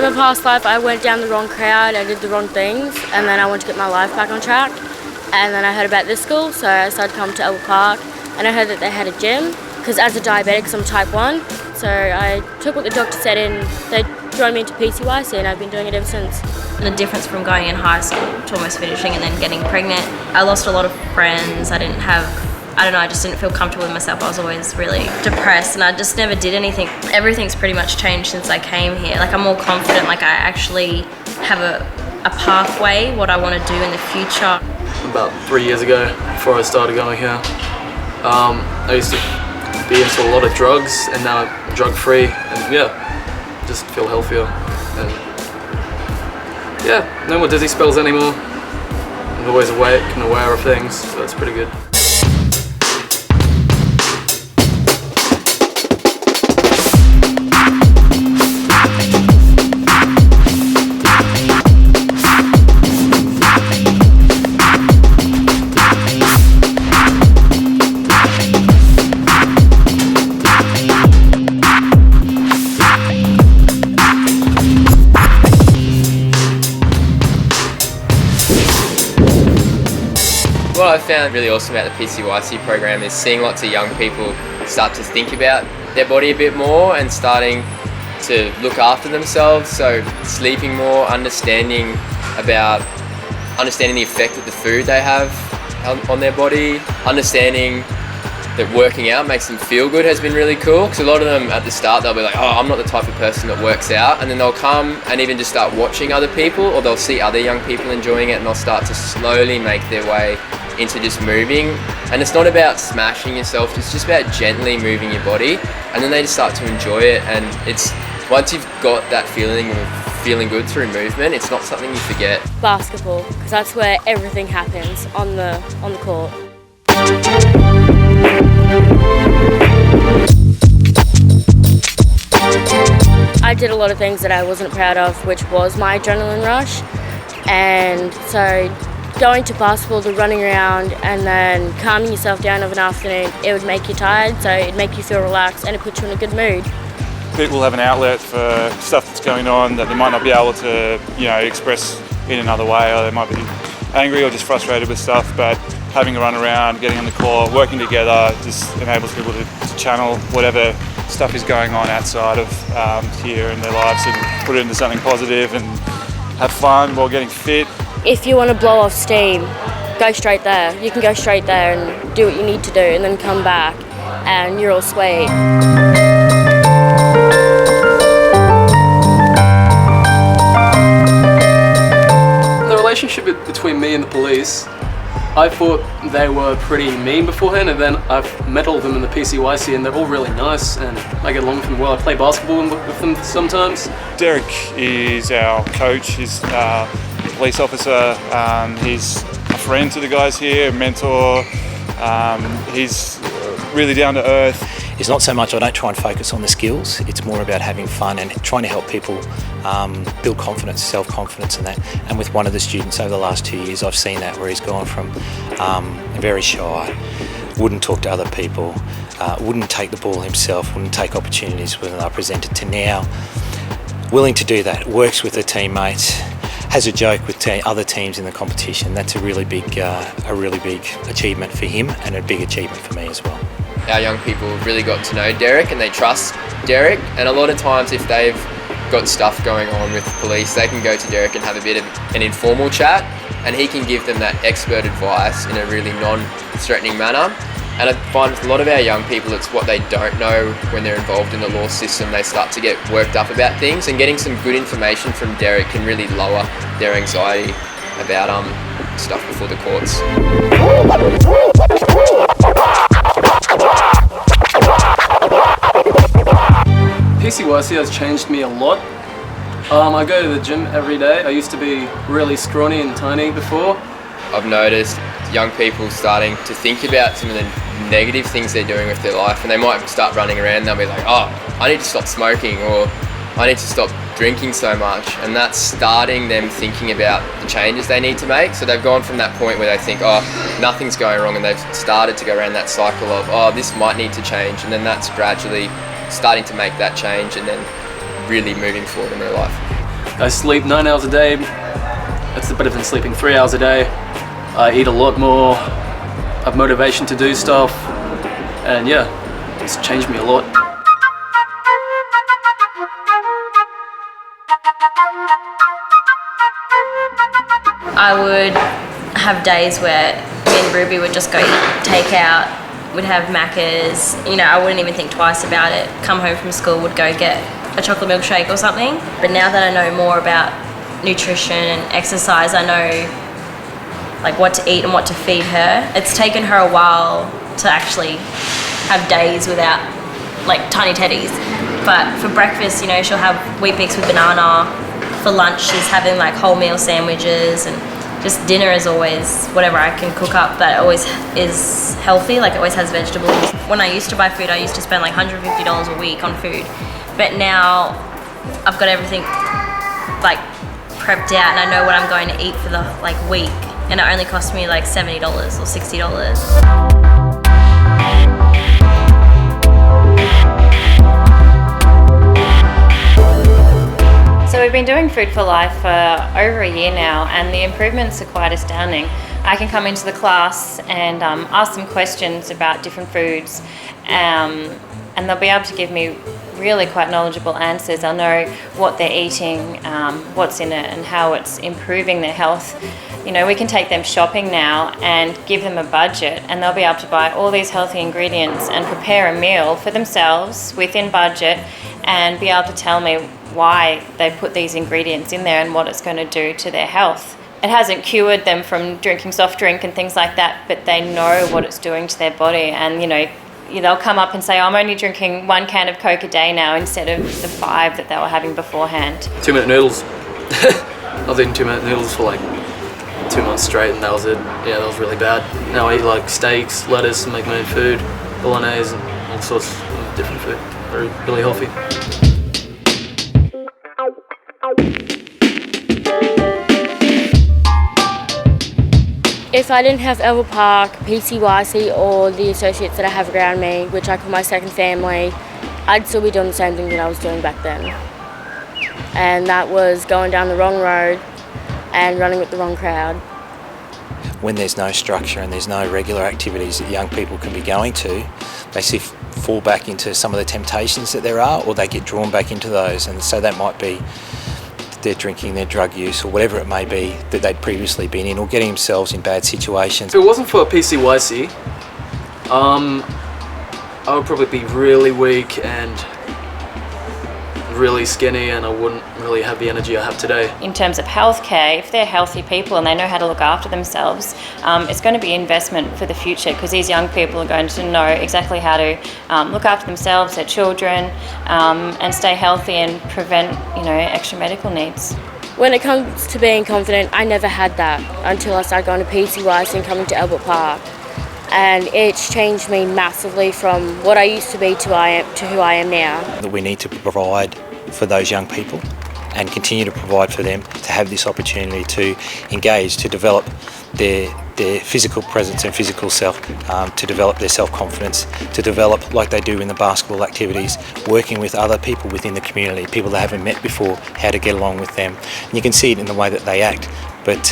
In my past life, I went down the wrong crowd, I did the wrong things, and then I wanted to get my life back on track. And then I heard about this school, so I started coming to Albert Park, and I heard that they had a gym, because as a diabetic, 'cause I'm type 1, so I took what the doctor said and they joined me into PCYC, and I've been doing it ever since. The difference from going in high school to almost finishing and then getting pregnant, I lost a lot of friends. I just didn't feel comfortable with myself. I was always really depressed and I just never did anything. Everything's pretty much changed since I came here. Like, I'm more confident, like I actually have a pathway, what I want to do in the future. About 3 years ago, before I started going here, I used to be into a lot of drugs, and now I'm drug free, and yeah, just feel healthier. And yeah, no more dizzy spells anymore. I'm always awake and aware of things, so that's pretty good. What I found really awesome about the PCYC program is seeing lots of young people start to think about their body a bit more and starting to look after themselves. So sleeping more, understanding the effect that the food they have on their body, understanding that working out makes them feel good has been really cool, because a lot of them at the start they'll be like, oh, I'm not the type of person that works out, and then they'll come and even just start watching other people, or they'll see other young people enjoying it and they'll start to slowly make their way into just moving. And it's not about smashing yourself, it's just about gently moving your body, and then they just start to enjoy it. And it's once you've got that feeling of feeling good through movement, it's not something you forget. Basketball, because that's where everything happens on the court. I did a lot of things that I wasn't proud of, which was my adrenaline rush, and so going to basketball, the running around and then calming yourself down of an afternoon, it would make you tired, so it'd make you feel relaxed and it puts you in a good mood. People have an outlet for stuff that's going on that they might not be able to, express in another way, or they might be angry or just frustrated with stuff, but having a run around, getting on the court, working together just enables people to channel whatever stuff is going on outside of here in their lives and put it into something positive and have fun while getting fit. If you want to blow off steam, go straight there. You can go straight there and do what you need to do and then come back and you're all sweet. The relationship between me and the police, I thought they were pretty mean beforehand, and then I've met all of them in the PCYC and they're all really nice and I get along with them well. I play basketball with them sometimes. Derek is our coach, he's a police officer, he's a friend to the guys here, a mentor, he's really down to earth. It's not so much I don't try and focus on the skills, it's more about having fun and trying to help people build confidence, self-confidence and that. And with one of the students over the last 2 years, I've seen that, where he's gone from very shy, wouldn't talk to other people, wouldn't take the ball himself, wouldn't take opportunities when they're presented, to now willing to do that, works with the teammates, has a joke with other teams in the competition. That's a really big achievement for him and a big achievement for me as well. Our young people really got to know Derek and they trust Derek, and a lot of times if they've got stuff going on with the police, they can go to Derek and have a bit of an informal chat, and he can give them that expert advice in a really non-threatening manner. And I find with a lot of our young people, it's what they don't know when they're involved in the law system. They start to get worked up about things, and getting some good information from Derek can really lower their anxiety about stuff before the courts. PCYC has changed me a lot. I go to the gym every day. I used to be really scrawny and tiny before. I've noticed young people starting to think about some of the negative things they're doing with their life, and they might start running around and they'll be like, oh, I need to stop smoking, or I need to stop drinking so much, and that's starting them thinking about the changes they need to make. So they've gone from that point where they think, oh, nothing's going wrong, and they've started to go around that cycle of, oh, this might need to change, and then that's gradually starting to make that change and then really moving forward in their life. I sleep 9 hours a day. That's better than sleeping 3 hours a day. I eat a lot more. I have motivation to do stuff. And yeah, it's changed me a lot. I would have days where me and Ruby would just go eat takeout. We'd have Macca's. You know, I wouldn't even think twice about it. Come home from school, would go get a chocolate milkshake or something. But now that I know more about nutrition and exercise, I know like what to eat and what to feed her. It's taken her a while to actually have days without like tiny teddies. But for breakfast, you know, she'll have Wheat Bix with banana. For lunch, she's having like wholemeal sandwiches, and just dinner is always whatever I can cook up that always is healthy, like it always has vegetables. When I used to buy food, I used to spend like $150 a week on food. But now I've got everything like prepped out and I know what I'm going to eat for the like week, and it only costs me like $70 or $60. So we've been doing Food for Life for over a year now, and the improvements are quite astounding. I can come into the class and ask them questions about different foods, and they'll be able to give me really quite knowledgeable answers. They'll know what they're eating, what's in it, and how it's improving their health. You know, we can take them shopping now and give them a budget, and they'll be able to buy all these healthy ingredients and prepare a meal for themselves within budget, and be able to tell me why they put these ingredients in there and what it's going to do to their health. It hasn't cured them from drinking soft drink and things like that, but they know what it's doing to their body. And you know, they'll come up and say, I'm only drinking 1 can of Coke a day now instead of the 5 that they were having beforehand. 2-minute noodles. I was eating 2-minute noodles for like 2 months straight, and that was it. Yeah, that was really bad. Now I eat like steaks, lettuce, and make my own food, bolognese, and all sorts of different food. Really healthy. If I didn't have Elwood Park, PCYC, or the associates that I have around me, which I call my second family, I'd still be doing the same thing that I was doing back then. And that was going down the wrong road and running with the wrong crowd. When there's no structure and there's no regular activities that young people can be going to, they fall back into some of the temptations that there are, or they get drawn back into those. And so that might be their drinking, their drug use, or whatever it may be that they'd previously been in, or getting themselves in bad situations. If it wasn't for PCYC, I would probably be really weak and really skinny, and I wouldn't really have the energy I have today. In terms of healthcare, if they're healthy people and they know how to look after themselves, it's going to be investment for the future, because these young people are going to know exactly how to look after themselves, their children, and stay healthy and prevent, you know, extra medical needs. When it comes to being confident, I never had that until I started going to PCYC and coming to Elwood Park. And it's changed me massively from what I used to be to who I am now. That we need to provide for those young people and continue to provide for them to have this opportunity to engage, to develop their physical presence and physical self, to develop their self-confidence, to develop, like they do in the basketball activities, working with other people within the community, people they haven't met before, how to get along with them. And you can see it in the way that they act. But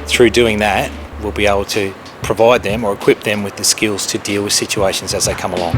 through doing that, we'll be able to provide them or equip them with the skills to deal with situations as they come along.